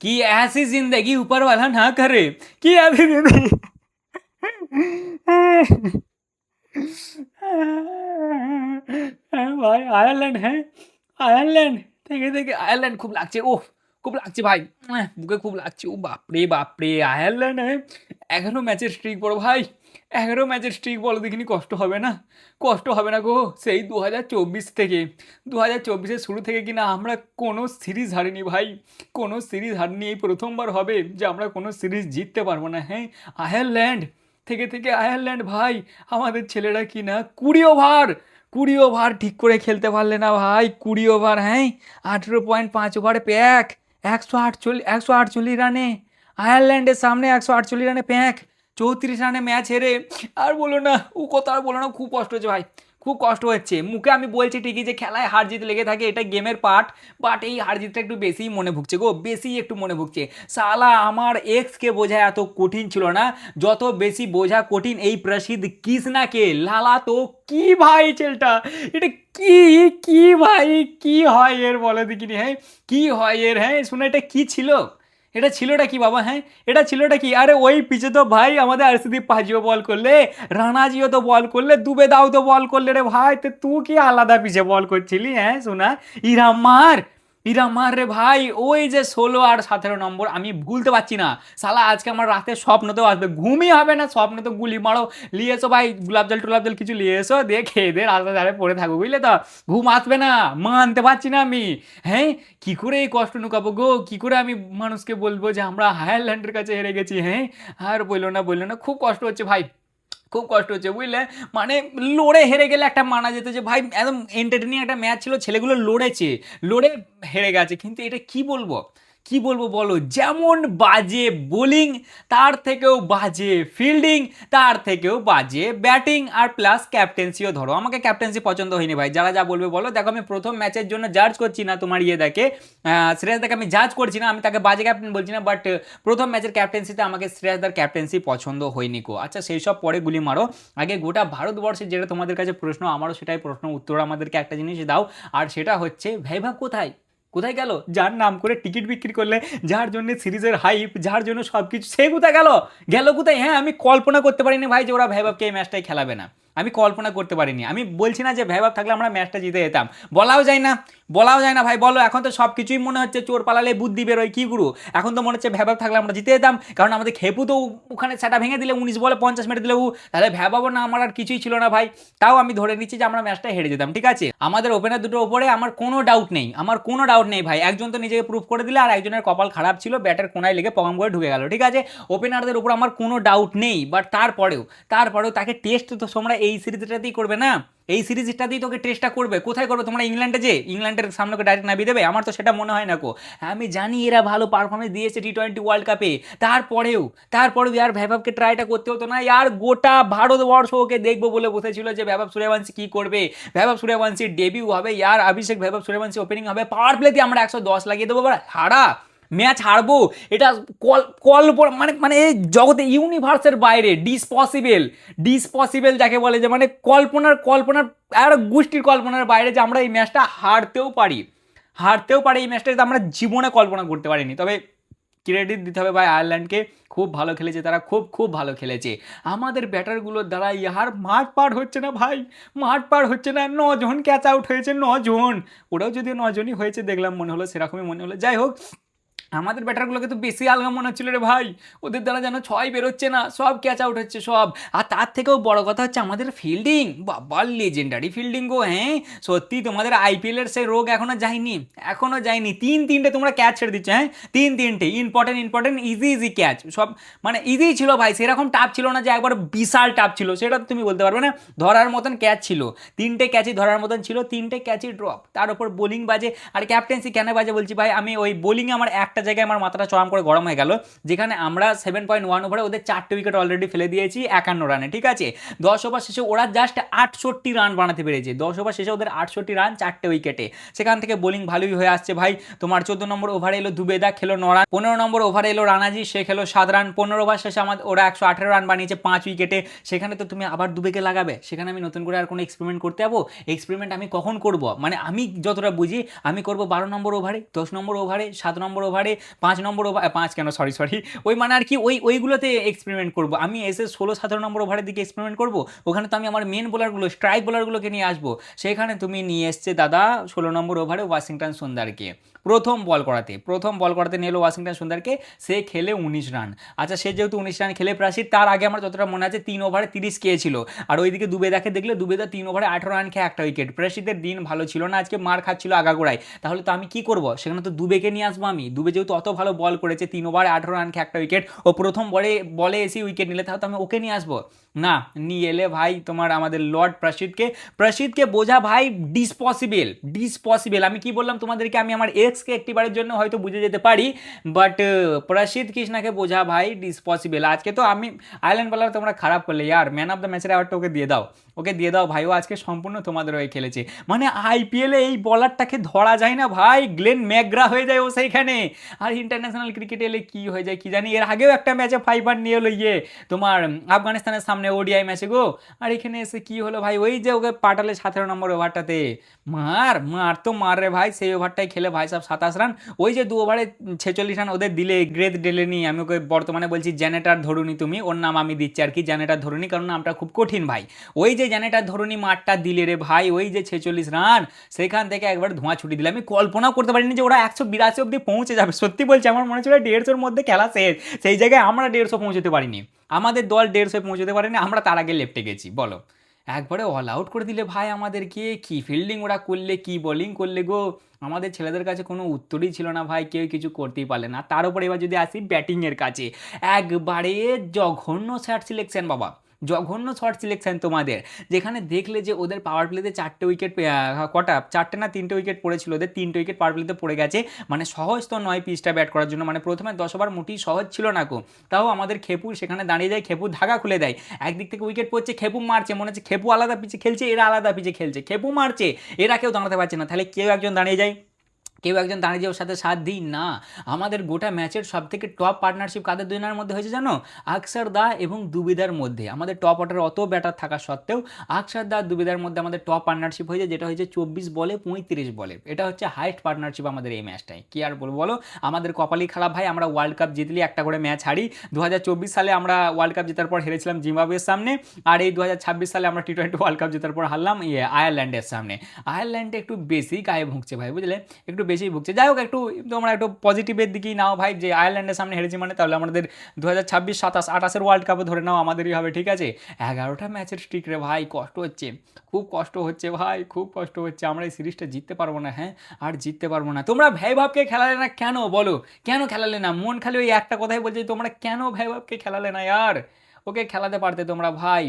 कि ऐसी जिंदगी ऊपर वाला ना करे कि ऐसी जिंदगी হ্যাঁ ভাই আয়ারল্যান্ড, হ্যাঁ আয়ারল্যান্ড থেকে থেকে আয়ারল্যান্ড খুব লাগছে, ও খুব লাগছে ভাই, বুকে খুব লাগছে, ও বাপরে বাপরে আয়ারল্যান্ড, হ্যাঁ 11 ম্যাচের স্ট্রিক বড় ভাই, 11 ম্যাচের স্ট্রিক বলো দেখিনি, কষ্ট হবে না? কষ্ট হবে না গো? সেই 2024 থেকে, 2024-এর শুরু থেকে কিনা আমরা কোনো সিরিজ হারিনি ভাই, কোনো সিরিজ হারিনি, এই প্রথমবার হবে যে আমরা কোনো সিরিজ জিততে পারবো না। হ্যাঁ আয়ারল্যান্ড থেকে থেকে আয়ারল্যান্ড ভাই, আমাদের ছেলেরা কি না 20 ওভার, 20 ওভার ঠিক করে খেলতে পারলে না ভাই, 20 ওভার, হ্যাঁ 18.5 ওভারে প্যাক, 148 রানে, আয়ারল্যান্ডের সামনে 148 রানে প্যাক, 34 রানে ম্যাচ হেরে। আর বলো না, ও কথা আর বলো না, খুব কষ্ট হচ্ছে ভাই, খুব কষ্ট হচ্ছে। মুখে আমি বলছি ঠিকই যে খেলায় হার জিত লেগে থাকে, এটা গেমের পার্ট, বাট এই হার জিতটা একটু বেশিই মনে ভুগছে গো, বেশি একটু মনে ভুগছে। সালা আমার এক্সকে বোঝা এত কঠিন ছিল না, যত বেশি বোঝা কঠিন এই প্রসিদ্ধ কৃষ্ণাকে। লালা তো কি ভাই ছেলেটা, এটা কি, কি ভাই, কি হয় এর বলো দেখিনি, হ্যাঁ কি হয় এর, হ্যাঁ শুনে এটা কি ছিল, এটা ছিলটা কি বাবা, হ্যাঁ এটা ছিলটা কি? আরে ওই পিছে তো ভাই আমাদের আরশদীপ পাজিও বল করলে, রানাজিও তো বল করলে, দুবেদাও তো বল করলে রে ভাই, তো তুই কি আলাদা পিছে বল করছিলি? হ্যাঁ শোনা, ইরামার, ইরামার রে ভাই, ওই যে 16 আর 17 নম্বর আমি ভুলতে পারছি না। সালা আজকে আমার রাতে স্বপ্নতেও আসবে, ঘুমই হবে না, স্বপ্নে তো গুলি মারো, নিয়ে এসো ভাই গোলাপ জল টোলাপ জল কিছু নিয়ে এসো, দিয়ে খেয়ে দিয়ে রাস্তা ধারে পড়ে থাকবো বুঝলে তো, ঘুম আসবে না, মানতে পারছি না আমি। হ্যাঁ কি করে এই কষ্ট নুকাবো গো, কি করে আমি মানুষকে বলবো যে আমরা আয়ারল্যান্ডের কাছে হেরে গেছি? হ্যাঁ আর বললো না, বললো না, খুব কষ্ট হচ্ছে ভাই, খুব কষ্ট হচ্ছে বুঝলে। মানে লড়ে হেরে গেলে একটা মানা যেত যে ভাই একদম এন্টারটেনিং একটা ম্যাচ ছিল, ছেলেগুলো লড়েছে, লড়ে হেরে গেছে, কিন্তু এটা কি বলবো, কি বলবো বলো, যেমন বাজে বোলিং তার থেকেও বাজে ফিল্ডিং, তার থেকেও বাজে ব্যাটিং, আর প্লাস ক্যাপ্টেন্সিও। ধরো আমাকে ক্যাপ্টেন্সি পছন্দ হয়নি ভাই, যারা যা বলবে বলো, দেখো আমি প্রথম ম্যাচের জন্য জাজ করছি না তোমার ইয়ে দেখে, শ্রেয়াস দাকে আমি জাজ করছি না, আমি তাকে বাজে ক্যাপ্টেন বলছি না, বাট প্রথম ম্যাচের ক্যাপ্টেন্সিতে আমাকে শ্রেয়াসদার ক্যাপ্টেন্সি পছন্দ হয়নি কো। আচ্ছা সেই সব পরে গুলি মারো, আগে গোটা ভারতবর্ষে যেটা তোমাদের কাছে প্রশ্ন, আমারও সেটাই প্রশ্ন, উত্তর আমাদেরকে একটা জিনিস দাও, আর সেটা হচ্ছে ভৈভব কোথায়, কোথায় গেল? যার নাম করে টিকিট বিক্রি করলে, যার জন্য সিরিজের হাইপ, যার জন্য সব কিছু, সে কোথায় গেল, গেল কোথায়? হ্যাঁ আমি কল্পনা করতে পারিনি ভাই যে ওরা ভৈভবকে এই ম্যাচটাই খেলাবে না, আমি কল্পনা করতে পারিনি। আমি বলছি না যে ভৈভব থাকলে আমরা ম্যাচটা জিতে যেতাম, বলাও যায় না, বলাও যায় না ভাই, বলো এখন তো সব কিছুই মনে হচ্ছে চোর পালালে বুদ্ধি বেরোয়, কি গুরু, এখন তো মনে হচ্ছে ভৈভব থাকলে আমরা জিতে যেতাম, কারণ আমাদের খেপু তো ওখানে সেটা ভেঙে দিলে, 19 বলে 50 মেরে দিলে, তাহলে ভৈভব না আমার আর কিছুই ছিল না ভাই। তাও আমি ধরে নিচ্ছি যে আমরা ম্যাচটা হেরে যেতাম, ঠিক আছে। আমাদের ওপেনার দুটোর উপরে আমার কোনো ডাউট নেই, আমার কোনো ডাউট নেই ভাই, একজন তো নিজেকে প্রুভ করে দিলে, আর একজনের কপাল খারাপ ছিল, ব্যাটের কোনায় লেগে পকাম করে ঢুকে গেল, ঠিক আছে। ওপেনারদের উপর আমার কোনো ডাউট নেই, বাট তারপরেও, তারপরেও তাকে টেস্ট তো তোমরা এই সিরিজটাতেই করবে না, এই সিরিজটাতেই তোকে টেস্টটা করবে, কোথায় করবে তোমরা? ইংল্যান্ডে, যে ইংল্যান্ডের সামনে ডাইরেক্ট নামিয়ে দেবে? আমার তো সেটা মনে হয় না কো। আমি জানি এরা ভালো পারফরমেন্স দিয়েছে টি-20 ওয়ার্ল্ড কাপে, তারপরেও, তারপরেও ইয়ার ভৈভবকে ট্রাইটা করতে হতো না ইয়ার, গোটা ভারতবর্ষ ওকে দেখবো বলে বসেছিল যে ভৈভব সূর্যবংশী কি করবে, ভৈভব সূর্যবংশীর ডেবিউ হবে ইয়ার, অভিষেক ভৈভব সূর্যবংশী ওপেনিং হবে, পাওয়ার প্লেতে আমরা 110 লাগিয়ে দেবো, হারা ম্যাচ হারবো, এটা কল্পনা, মানে মানে এই জগতে ইউনিভার্সের বাইরে, ডিসপসিবল, ডিসপসিবল যাকে বলে, যে মানে কল্পনার, কল্পনার আর গোষ্ঠীর কল্পনার বাইরে যে আমরা এই ম্যাচটা হারতেও পারি, হারতেও পারি এই ম্যাচটা, আমরা জীবনে কল্পনা করতে পারিনি। তবে ক্রেডিট দিতে হবে ভাই আয়ারল্যান্ডকে, খুব ভালো খেলেছে তারা, খুব খুব ভালো খেলেছে। আমাদের ব্যাটারগুলোর দ্বারা ইহার মাঠ পার হচ্ছে না ভাই, মাঠ পার হচ্ছে না, 9 জন ক্যাচ আউট হয়েছে, 9 জন, ওরাও যদি 9 জনই হয়েছে দেখলাম, মনে হলো সেরকমই মনে হলো, যাই হোক। আমাদের ব্যাটারগুলোকে তো বেশি আলগা মনে হচ্ছিল রে ভাই, ওদের দ্বারা যেন ছয় বেরোচ্ছে না, সব ক্যাচ আউট হচ্ছে সব। আর তার থেকেও বড় কথা হচ্ছে আমাদের ফিল্ডিং, বাবা লেজেন্ডারি ফিল্ডিং গো, হ্যাঁ সত্যি তোমাদের আইপিএলের সেই রোগ এখনো যায়নি, এখনো যায়নি, 3-3টে তোমরা ক্যাচ ছেড়ে দিচ্ছ, হ্যাঁ 3-3টে important, important easy easy catch, সব মানে ইজি ছিল ভাই, সেরকম টাফ ছিল না যে একবার বিশাল টাফ ছিল, সেটা তুমি বলতে পারবে না, ধরার মতন ক্যাচ ছিল, 3টে ক্যাচই ধরার মতন ছিল, 3টে ক্যাচই ড্রপ, তার উপর বোলিং বাজে। আর ক্যাপ্টেন্সি কেন বাজে বলছি ভাই, আমি ওই বোলিংয়ে আমার একটা জায়গায় আমার মাথাটা চরম করে গরম হয়ে গেল, যেখানে আমরা 7.1 ওভারে ওদের 4টে উইকেট অলরেডি ফেলে দিয়েছি 51 রানে, ঠিক আছে। 10 ওভার শেষে ওরা জাস্ট 68 রান বানাতে পেরেছে, 10 ওভার শেষে ওদের 68 রান 4টে উইকেটে, সেখান থেকে বোলিং ভালোই হয়ে আসছে ভাই। তোমার 14 নম্বর ওভারে এলো দুবেদা, খেলো 9 রান, 15 নম্বর ওভারে এলো রানাজি, সে খেলো 7 রান, 15 ওভার শেষে আমাদের ওরা 118 রান বানিয়েছে 5 উইকেটে, সেখানে তো তুমি আবার দুবেকে লাগাবে, সেখানে আমি নতুন করে আর কোনো এক্সপেরিমেন্ট করতে যাবো? এক্সপেরিমেন্ট আমি কখন করব, মানে আমি যতটা বুঝি আমি করব 12 নম্বর ওভারে, 10 নম্বর ওভারে, 7 নম্বর ওভারে, ওভারে 5 নম্বর ওভার 5 কেন সরি ওই মানে আর কি ওইগুলোতে এক্সপেরিমেন্ট করবো। আমি এসে 16-17 নম্বর ওভারের দিকে এক্সপেরিমেন্ট করবো, ওখানে তো আমি আমার মেন বোলারগুলো স্ট্রাইক বোলারগুলোকে নিয়ে আসবো। সেখানে তুমি নিয়ে এসছে দাদা 16 নম্বর ওভারে ওয়াশিংটন সুন্দরকে প্রথম বল করাতে নিয়ে এলো ওয়াশিংটন সুন্দরকে, সে খেলে 19 রান। আচ্ছা সে যেহেতু 19 রান খেলে প্রাসিদ, তার আগে আমার যতটা মনে আছে 3 ওভারে 30 খেয়েছিল। আর ওইদিকে দুবেদাকে দেখলে দুবেদা 3 ওভারে 18 রান খেয়ে একটা উইকেট। প্রাসিদের দিন ভালো ছিল না, আজকে মার খাচ্ছিল আগাগোড়ায়। তাহলে তো আমি কি করব, সেখানে তো দুবেকে নিয়ে আসবো আমি। দুবে যেহেতু অত ভালো বল করেছে, 3 ওভারে 18 রান খেয়ে একটা উইকেট, ও প্রথম বলে এসে উইকেট নিলে, তাহলে তো আমি ওকে নিয়ে আসবো না। নিয়ে এলে ভাই তোমার আমাদের লর্ড প্রসিদকে বোঝা ভাই ডিসপসিবল। আমি কি বললাম তোমাদেরকে, আমি আমার এক্সকে একটিবারের জন্য হয়তো বুঝে যেতে পারি, বাট প্রসিদ কৃষ্ণাকে বোঝা ভাই ডিসপসিবল। আজকে তো আমি আয়ারল্যান্ড বলার তোমরা খারাপ করলে ইয়ার, ম্যান অফ দ্য ম্যাচের অ্যাওয়ার্ডটা ওকে দিয়ে দাও ভাই, ও আজকে সম্পূর্ণ তোমাদের হয়ে খেলেছে। মানে আইপিএলে এই বলারটাকে ধরা যায় না ভাই, গ্লেন ম্যাকগ্রা হয়ে যায় ও সেইখানে। আর ইন্টারন্যাশনাল ক্রিকেটে এলে কি হয়ে যায় কি জানি। এর আগেও একটা ম্যাচে 5 রান নিয়ে এলো তোমার আফগানিস্তানের সামনে ওডিআই ম্যাচে গো। আর এখানে এসে কি হলো ভাই, ওই যে ওকে পাঠালে 17 নম্বর ওভারটাতে, মার রে ভাই, সেই ওভারটাই খেলে ভাই সব 27 রান। ওই যে 2 ওভারে 46 রান ওদের দিলে গ্রেথ ডেলেনি, আমি ওকে বর্তমানে বলছি জেনেটার ধরুনি, তুমি ওর নাম আমি দিচ্ছি আর কি, জেনেটার ধরুনি, কারণ নামটা খুব কঠিন ভাই। ওই যে জেনেটার ধরুনি মারটা দিলে রে ভাই, ওই যে 46 রান, সেখান থেকে একবার ধোঁয়া ছুটি দিলে। আমি কল্পনাও করতে পারিনি যে ওরা 182 অব্দি পৌঁছে যাবে। সত্যি বলছি, আমার মনে ছিল 150-এর মধ্যে খেলা শেষ, সেই জায়গায় আমরা 150 পৌঁছতে পারিনি, আমাদের দল 150 পৌঁছতে পারেনি, আমরা তার আগে লেপটে গেছি। বলো, একবারে অল আউট করে দিলে ভাই আমাদেরকে। কি ফিল্ডিং ওরা করলে, কি বোলিং করলে গো, আমাদের ছেলেদের কাছে কোনো উত্তরই ছিল না ভাই, কেউ কিছু করতেই পারলে না। তার উপর এবার যদি আসি ব্যাটিংয়ের কাছে, একবারে জঘন্য শট সিলেকশন বাবা, জঘন্য শট সিলেকশন তোমাদের। যেখানে দেখলে যে ওদের পাওয়ার প্লেতে 4টে উইকেট, কটা 4টে না 3টে উইকেট পড়েছিল, ওদের 3টে উইকেট পাওয়ার প্লেতে পড়ে গেছে। মানে সহজ তো নয় পিচটা ব্যাট করার জন্য, মানে প্রথমে 10 ওভার মোটেই সহজ ছিল না গো। তাও আমাদের খেপু সেখানে দাঁড়িয়ে যায়, খেপু ধাগা খুলে দেয়, একদিক থেকে উইকেট পড়ছে, খেপু মারছে, মনে হচ্ছে খেপু আলাদা পিচে খেলছে, এরা আলাদা পিচে খেলছে, খেপু মারছে, এরা কেউ দাঁড়াতে পারছে না, তাহলে কেউ একজন দাঁড়িয়ে যায়, ওর সাথে সাথ দিই না। আমাদের গোটা ম্যাচের সব থেকে টপ পার্টনারশিপ কাদের দুজনের মধ্যে হয়েছে জানো, আকসার দা এবং দুবিদার মধ্যে। আমাদের টপ অর্ডারে অত ব্যাটার থাকা সত্ত্বেও আকসার দা দুবিদার মধ্যে আমাদের টপ পার্টনারশিপ হয়েছে, যেটা হয়েছে 24 বলে 35 বলে। এটা হচ্ছে হাইস্ট পার্টনারশিপ আমাদের এই ম্যাচটাই। কি আর বলবো বলো, আমাদের কপালই খারাপ ভাই, আমরা ওয়ার্ল্ড কাপ জিতলি একটা করে ম্যাচ হারি। 2024 সালে আমরা ওয়ার্ল্ড কাপ জেতার পর হেরেছিলাম জিম্বাবুয়ের সামনে, আর এই 2026 সালে আমরা টি-20 ওয়ার্ল্ড কাপ জেতার পর হারলাম আয়ারল্যান্ডের সামনে। আয়ারল্যান্ডে একটু বেশি গায়ে ভুগছে ভাই, বুঝলে, একটু বেশি ভুগছে। যাই হোক, একটু তোমরা একটু পজিটিভের দিকেই নাও ভাই, যে আয়ারল্যান্ডের সামনে হেরেছি মানে তাহলে আমাদের 2026, 27, 28 ওয়ার্ল্ড কাপও ধরে নাও আমাদেরই হবে, ঠিক আছে। 11টা ম্যাচের স্ট্রিক রে ভাই, কষ্ট হচ্ছে, খুব কষ্ট হচ্ছে ভাই, খুব কষ্ট হচ্ছে। আমরা এই সিরিজটা জিততে পারবো না, হ্যাঁ আর জিততে পারবো না। তোমরা ভ্যাইভাবকে খেলালে না কেন, বলো কেন খেলালে না? মন খালি ওই একটা কথাই বলছে, তোমরা কেন ভ্যাইভাবকে খেলালে না यार, ওকে খেলাতে পারতে তোমরা ভাই।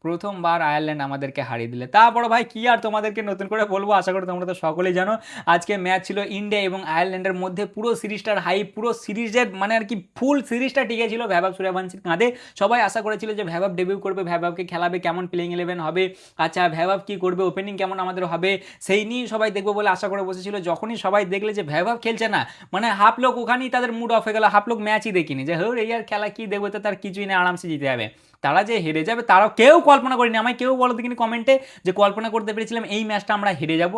প্রথমবার আয়ারল্যান্ড আমাদেরকে হারিয়ে দিলে। তারপর ভাই কি আর তোমাদেরকে নতুন করে বলবো, আশা করি তোমরা তো সকলেই জানো। আজকে ম্যাচ ছিল ইন্ডিয়া এবং আয়ারল্যান্ডের মধ্যে, পুরো সিরিজটার হাইপ, পুরো সিরিজের মানে আর কি ফুল সিরিজটা টিকে ছিল ভ্যাইভাব সূর্যবংশীর কাঁধে। সবাই আশা করেছিল যে ভ্যাইভাব ডেবিউ করবে, ভ্যাইভাবকে খেলাবে, কেমন প্লেইং 11 হবে, আচ্ছা ভ্যাইভাব কি করবে, ওপেনিং কেমন আমাদের হবে, সেই নিয়ে সবাই দেখবো বলে আশা করে বসেছিল। যখনই সবাই দেখলে যে ভ্যাইভাব খেলছে না, মানে হাফ লোক ওখানেই তাদের মুড অফ হয়ে গেল, হাফ লোক ম্যাচই দেখিনি, যে এই আর খেলা কি দেখবো, তো তার কিছুই নেই, আরামসে জিতে যাবে। তারা যে হেরে যাবে তারাও কেউ কল্পনা করিনি। আমায় কেউ বলো দেখিনি কমেন্টে যে কল্পনা করতে পেরেছিলাম এই ম্যাচটা আমরা হেরে যাব।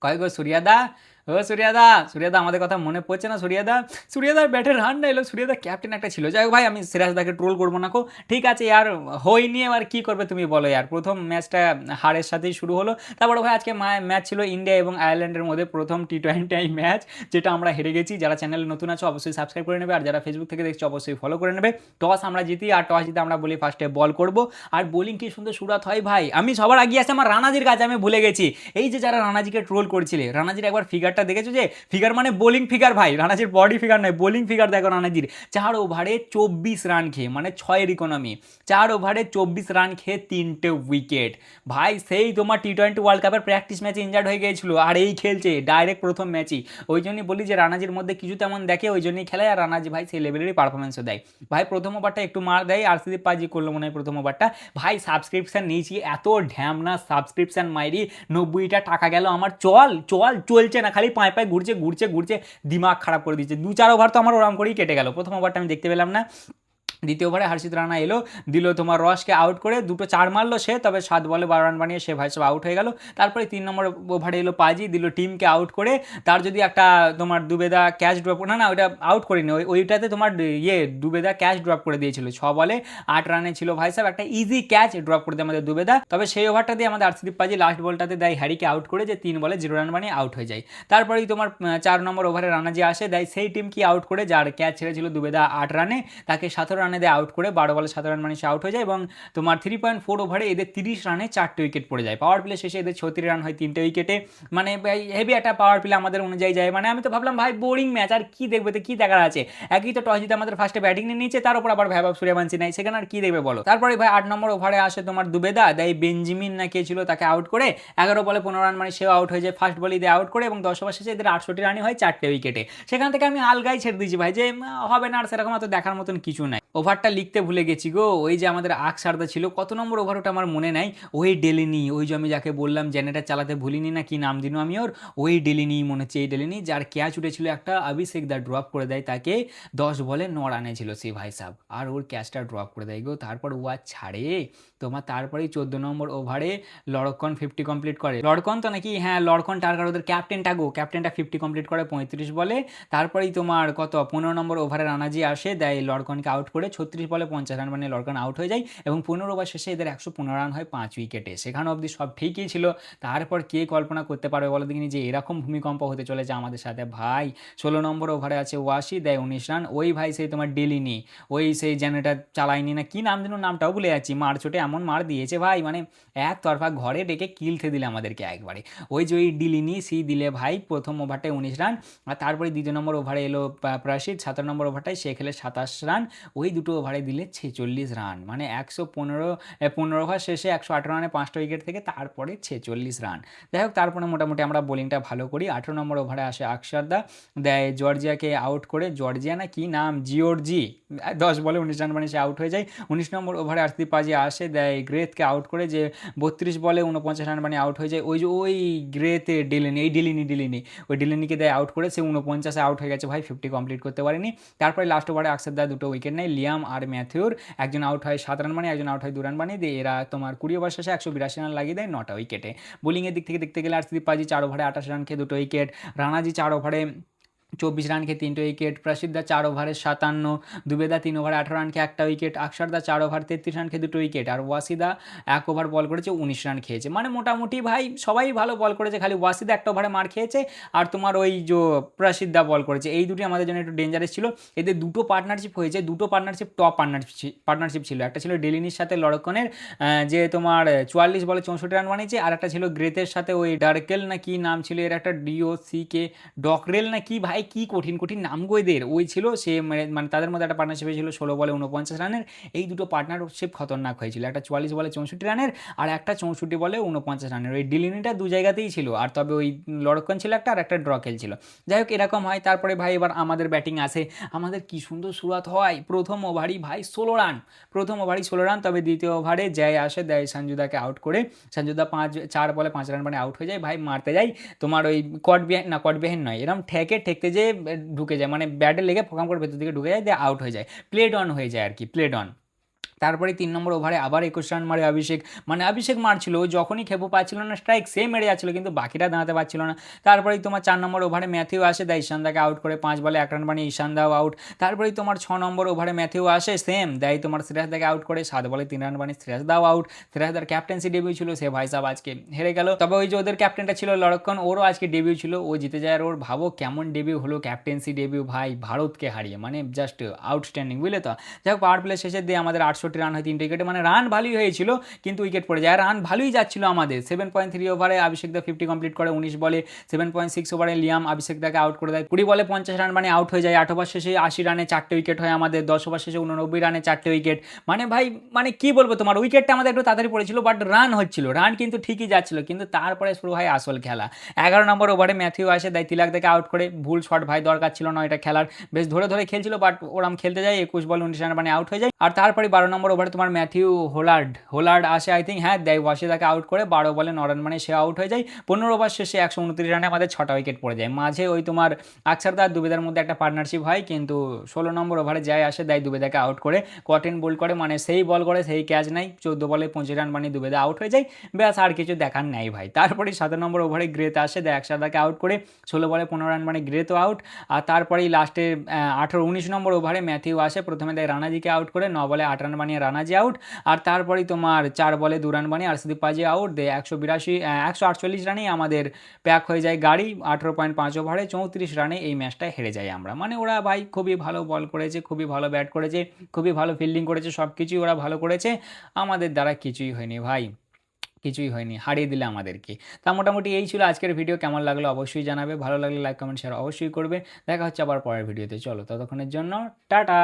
কয় গো সূর্যাদা, ও সূর্যাদা আমাদের কথা মনে পড়ছে না? সূর্যাদার ব্যাটের রান না এলো, সূর্যাদা ক্যাপ্টেন একটা ছিল। যাই হোক ভাই, আমি সিরাজদাকে ট্রোল করবো না, ঠিক আছে আর হয়নি, আর কি করবে তুমি বলো यार। প্রথম ম্যাচটা হারের সাথেই শুরু হলো। তারপরে ভাই আজকে ম্যাচ ছিল ইন্ডিয়া এবং আয়ারল্যান্ডের মধ্যে, প্রথম টি-20 ম্যাচ, যেটা আমরা হেরে গেছি। যারা চ্যানেলে নতুন আছে অবশ্যই সাবস্ক্রাইব করে নেবে, আর যারা ফেসবুক থেকে দেখছো অবশ্যই ফলো করে নেবে। টস আমরা জিতি, আর টস জিতে আমরা বলি ফার্স্টে বল করবো, আর বোলিং কি সুন্দর শুরুয়াত হয় ভাই। আমি সবার আগে আসে আমার রানাজির কাছে, আমি ভুলে গেছি। এই যে যারা রানাজিকে ট্রোল করছিলে, রানাজির একবার ফিগারটা দেখেছো, যে ফিগার মানে বোলিং ফিগার ভাই, রানাজির বডি ফিগার নয়, বোলিং ফিগার দেখো রানাজির। 4 ওভারে 24 রান খেয়ে, মানে 6-এর ইকোনমি, 4 ওভারে 24 রান খেয়ে 3টে উইকেট ভাই। সেই তোমার টি-20 ওয়ার্ল্ড কাপের প্র্যাকটিস ম্যাচে ইনজার্ড হয়ে গিয়েছিল, আর এই খেলছে ডাইরেক্ট প্রথম ম্যাচই। ওই জন্যই বলি যে রানাজির মধ্যে কিছু তেমন দেখে, ওই জন্যই খেলায়, আর রানাজি ভাই সেই লেভেলেরই পারফরমেন্সও দেয় ভাই। প্রথম ওভারটা একটু মার দেয়, আরসিদীপ পাজি করলো মনে হয় প্রথম ওভারটা। ভাই সাবস্ক্রিপশন নিয়েছি, এত ঢ্যামনা সাবস্ক্রিপশন মাইরি, 90টা টাকা গেল আমার। চলছে না, খালি পায়ে পায়ে ঘুরছে, দিমাগ খারাপ করে দিচ্ছে। 2-4 ওভার তো আমার ওরম করেই কেটে গেল। প্রথম ওভারটা আমি দেখতে পেলাম না, দ্বিতীয় ওভারে হর্ষিত রানা এলো, দিল তোমার রসকে আউট করে, দুটো 4 মারলো সে, তবে 7 বলে 12 রান বানিয়ে সে ভাই সব আউট হয়ে গেল। তারপরে 3 নম্বর ওভারে এলো পাজি, দিল টিমকে আউট করে, তার যদি একটা তোমার দুবেদা ক্যাচ ড্রপ, না ওইটা আউট করিনি, ওইটাতে তোমার দুবেদা ক্যাচ ড্রপ করে দিয়েছিল, 6 বলে 8 রানে ছিল ভাই সাহেব, একটা ইজি ক্যাচ ড্রপ করে দেয় আমাদের দুবেদা। তবে সেই ওভারটা দিয়ে আমাদের আর্শদীপ পাজি লাস্ট বলটাতে দেয় হ্যারিকে আউট করে, যে 3 বলে 0 রান বানিয়ে আউট হয়ে যায়। তারপরেই তোমার 4 নম্বর ওভারে রানাজি আসে, দেয় সেই টিমকে আউট করে যার ক্যাচ ছেড়েছিল দুবেদা 8 রানে, তাকে 17 রানে দেয় আউট করে, 12 বলে 17 রান মানে সে আউট হয়ে যায়। এবং তোমার 3.4 ওভারে এদের 30 রানে 4টে উইকেট পড়ে যায়। পাওয়ার প্লে শেষে এদের 36 রান হয় 3টে উইকেটে, মানে হেভি একটা পাওয়ার প্লে আমাদের অনুযায়ী যায়। মানে আমি তো ভাবলাম ভাই বোরিং ম্যাচ, আর কি দেখবে, তো কি দেখার আছে, একই তো টস জিতে আমাদের ফার্স্টে ব্যাটিং নিয়ে নিয়েছে, তার উপর আবার ভৈভব সূর্যবংশী নাই, সেখানে আর কি দেখবে বলো। তারপরে ভাই 8 নম্বর ওভারে আসে তোমার দুবেদা, দেয় বেঞ্জিমিন না কে ছিল তাকে আউট করে, 11 বলে 15 রান মানে সেও আউট হয়ে যায়, ফার্স্ট বলেই দিয়ে আউট করে, এবং 10 ওভার শেষে এদের 68 রানই হয় 4টে উইকেটে। সেখান থেকে আমি আলগাই ছেড়ে দিয়েছি ভাই, যে হবে না আর, সেরকম অত দেখার মতন কিছু নাই। ওভারটা লিখতে ভুলে গেছি গো, ওই যে আমাদের আকসারদা ছিল, কত নম্বর ওভার ওটা আমার মনে নাই, ওই ডেলিনি, ওই যে আমি যাকে বললাম জেনারেটর চালাতে ভুলিনি না কি নাম দিন আমি ওর, ওই ডেলিনি মনে হচ্ছে, এই ডেলিনি যার ক্যাচ উঠেছিল একটা, অভিষেক দা ড্রপ করে দেয় তাকে, 10 বলে 9 রানে ছিল সেই ভাই সাহেব, আর ওর ক্যাচটা ড্রপ করে দেয় গো। তারপর ও আর ছাড়ে তোমার, তারপরেই 14 নম্বর ওভারে লড়কন 50 কমপ্লিট করে, লড়কন তো নাকি, হ্যাঁ লড়কন টার্গার ওদের ক্যাপ্টেনটা গো, ক্যাপ্টেনটা 50 কমপ্লিট করে 35 বলে। তারপরেই তোমার কত 15 নম্বর ওভারে রানাজি আসে, দেয় লড়কনকে আউট করে, 36 বলে 50 রান মানে লড়কন আউট হয়ে যায়, এবং 15 ওভার শেষে এদের 115 রান হয় 5 উইকেটে। সেখানে অবধি সব ঠিকই ছিল। তারপর কে কল্পনা করতে পারবে বলো দেখিনি যে এরকম ভূমিকম্প হতে চলেছে আমাদের সাথে ভাই। 16 নম্বর ওভারে আছে ওয়াসি, দেয় 19 রান, ওই ভাই সেই তোমার ডেলিনি, ওই সেই জেনারেটর চালায়নি না কি নাম দিন, নামটাও ভুলে যাচ্ছি, মার চোটে এমন মার দিয়েছে ভাই, মানে এক তরফা ঘরে ডেকে কিলতে দিলে আমাদেরকে একবারে। ওই যে ওই ডিলিনি সি দিলে ভাই প্রথম ওভারটায় 19 রান, আর তারপরে দ্বিতীয় নম্বর ওভারে এলো প্রাসিদ, 17 নম্বর ওভারটায় সে খেলে 27 রান, ওই দুটো ওভারে দিলে 46 রান, মানে 15 ওভার শেষে 118 রানে 5টা উইকেট থেকে তারপরে 46 রান। যাই হোক, তারপরে মোটামুটি আমরা বোলিংটা ভালো করি। 18 নম্বর ওভারে আসে আকসারদা, দেয় জর্জিয়াকে আউট করে, জর্জিয়া না কি নাম, জিওর্জি, 10 বলে 19 রান মানে সে আউট হয়ে যায়। 19 নম্বর ওভারে আর্শদীপ পাজি আসে, দেয় গ্রেথকে আউট করে, যে 32 বলে 49 রান মানে আউট হয়ে যায়। ওই যে ওই গ্রেতে ডেলিনি, এই ডিলিনি ওই ডিলিনিকে দেয় আউট করে, সে 49-এ আউট হয়ে গেছে ভাই, 50 কমপ্লিট করতে পারেনি। তারপরে লাস্ট ওভারে আকসারদা দুটো উইকেট নেয়, লিয়াম আর ম্যাথিউর, একজন আউট হয় 7 রান মানে, একজন আউট হয় 2 রান বানিয়ে দিয়ে, এরা তোমার 20 ওভার শেষে 182 রান লাগিয়ে দেয় 9টা উইকেটে। বোলিংয়ের দিক থেকে দেখতে গেলে আর্শদীপ পাজি 4 ওভারে 28 রান খেয়ে 2টো উইকেট, রানাজি 4 ওভারে 24 রান খেয়ে 3টে উইকেট, প্রসিদ্ধা 4 ওভারে 57, দুবেদা 3 ওভারে 18 রান খেয়ে 1টা উইকেট, আকসারদা 4 ওভার 33 রান খেয়ে 2টো উইকেট, আর ওয়াসিদা 1 ওভার বল করেছে 19 রান খেয়েছে। মানে মোটামুটি ভাই সবাই ভালো বল করেছে, খালি ওয়াসিদা 1টা ওভারে মার খেয়েছে, আর তোমার ওই যে প্রসিদ্ধা বল করেছে, এই দুটি আমাদের জন্য একটু ডেঞ্জারাস ছিল। এদের দুটো পার্টনারশিপ হয়েছে, দুটো পার্টনারশিপ টপ পার্টনারশিপ ছিল, একটা ছিল ডেলিনির সাথে লড়কনের, যে তোমার 44 বলে 64 রান বানিয়েছে, আর একটা ছিল গ্রেথের সাথে ওই ডার্কেল না কি নাম ছিল এর, একটা DOCK ডকরেল না কি ভাই, কি কঠিন কঠিন নাম গো এদের, ওই ছিল সে, মানে তাদের মধ্যে একটা পার্টনারশিপ হয়েছিল 16 বলে 49 রানের। এই দুটো পার্টনারশিপ খতরনাক হয়েছিল, একটা 44 বলে 64 রানের, আর একটা 64 বলে 49 রানের। ওই ডিলিনিটা দু জায়গাতেই ছিল, আর তবে ওই লড়কন ছিল একটা, আর একটা ড্রকেল ছিল। যাই হোক এরকম হয়। তারপরে ভাই এবার আমাদের ব্যাটিং আসে, আমাদের কি সুন্দর শুরুয়াত হয়, প্রথম ওভারই ভাই 16 রান, প্রথম ওভারই 16 রান, তবে দ্বিতীয় ওভারে জয় আসে, দেয় সঞ্জুদাকে আউট করে, সঞ্জুদা 4 বলে 5 রান মানে আউট হয়ে যায় ভাই। মারতে যাই তোমার ওই কট বিহাইন্ড নয়, এরকম ঠেকতে যে ঢুকে যায়, মানে ব্যাটে লেগে ফোকাম করে ভেতর দিকে ঢুকে যায়, দিয়ে আউট হয়ে যায়, প্লেড অন হয়ে যায় আর কি, প্লেড অন। তারপরে 3 নম্বর ওভারে আবার 21 রান মারে অভিষেক, মানে অভিষেক মারছিল, ওই যখনই খেপো পাচ্ছিল না স্ট্রাইক সে মেরে যাচ্ছিল, কিন্তু বাকিটা দাঁড়াতে পারছিল না। তারপরেই তোমার 4 নম্বর ওভারে ম্যাথিউ আসে, দেয় ঈশানদাকে আউট করে, 5 বলে 1 রান বানিয়ে ঈশানদাও আউট। তারপরেই তোমার 6 নম্বর ওভারে ম্যাথিউ আসে, সেম দেয় তোমার সিরাজদাকে আউট করে, 7 বলে 3 রান বানিয়ে সিরাজদাও আউট। সিরাজদার ক্যাপ্টেন্সি ডেবিউ ছিল, সে ভাই সাহেব আজকে হেরে গেল। তবে ওই যে ওদের ক্যাপ্টেনটা ছিল লড়কন, ওরও আজকে ডেবিউ ছিল, ও জিতে যায়, আর ওর ভাবো কেমন ডেবিউ হলো, ক্যাপ্টেন্সি ডেবিউ ভাই, ভারতকে হারিয়ে, মানে জাস্ট আউটস্ট্যান্ডিং, বুঝলে তো। যাই হোক পাওয়ার প্লে শেষে দিয়ে আমাদের 68 রান হয় 3 উইকেটে, মানে রান ভালোই হয়েছিল কিন্তু উইকেট পড়ে যায়, রান ভালোই যাচ্ছিল আমাদের। 7.3 ওভারে অভিষেক দা 50 কমপ্লিট করে 19 বলে, 7.6 ওভারে লিয়াম অভিষেক দাকে আউট করে দেয়, 20 বলে 50 রান মানে আউট হয়ে যায়। 8 ওভার শেষে 80 রানে 4টে উইকেট হয় আমাদের, 10 ওভার শেষে 89 রানে 4টে উইকেট। মানে ভাই মানে কি বলবো, তোমার উইকেটটা আমাদের একটু তাড়াতাড়ি পড়েছিল, বাট রান হচ্ছিল, রান কিন্তু ঠিকই যাচ্ছিল, কিন্তু তারপরে শুরু হয় আসল খেলা। 11 নম্বর ওভারে ম্যাথিউ আসে, দেয় তিলাক দাকে আউট করে, ভুল শট ভাই, দরকার ছিল না এটা খেলার, বেশ ধরে খেলছিল, বাট ওরাম খেলতে যায়, 21 বল 19 রান মানে আউট হয়ে যায়। আর তারপরে 12 নম্বর ওভারে তোমার ম্যাথিউ হোলার্ড আসে আই থিঙ্ক, হ্যাঁ দেয়, ওয়াশিদাকে আউট করে 12 বলে 9 রান মানে সে আউট হয়ে যায়। 15 ওভার শেষে 129 রানে আমাদের 6টা উইকেট পড়ে যায়। মাঝে ওই তোমার আকসারদা আর দুবেদার মধ্যে একটা পার্টনারশিপ হয়, কিন্তু 16 নম্বর ওভারে যায় আসে দেয় দুবেদাকে আউট করে। কটেন বোল করে, মানে সেই বল করে সেই ক্যাচ নেয়, 14 বলে 25 রান মানে দুবেদা আউট হয়ে যায়। ব্যাস আর কিছু দেখার নেই ভাই। তারপরে 17 নম্বর ওভারে গ্রেতে আসে, দেয় আকসারদাকে আউট করে, 16 বলে 15 রান মানে গ্রে তো আউট। আর তারপরেই লাস্টে 19 নম্বর ওভারে ম্যাথিউ আসে, প্রথমে দেয় রানাজিকে আউট করে, 9 বলে 8 রান বানিয়ে রানাজি আউট। আর তারপরেই তোমার 4 বলে 2 রান বানিয়ে আরশদীপ পাজি আউট দেয়। 148 রানেই আমাদের প্যাক হয়ে যায় গাড়ি। 18.5 ওভারে 34 রানে এই ম্যাচটা হেরে যাই আমরা। মানে ওরা ভাই খুবই ভালো বল করেছে, খুবই ভালো ব্যাট করেছে, খুবই ভালো ফিল্ডিং করেছে, সব কিছুই ওরা ভালো করেছে। আমাদের দ্বারা কিছুই হয়নি ভাই, কিছুই হয়নি, হারিয়ে দিলে আমাদেরকে। তা মোটামুটি এই ছিল আজকের ভিডিও। কেমন লাগলো অবশ্যই জানাবে, ভালো লাগলে লাইক কমেন্ট শেয়ার অবশ্যই করবে। দেখা হচ্ছে আবার পরের ভিডিওতে। চলো ততক্ষণের জন্য টাটা।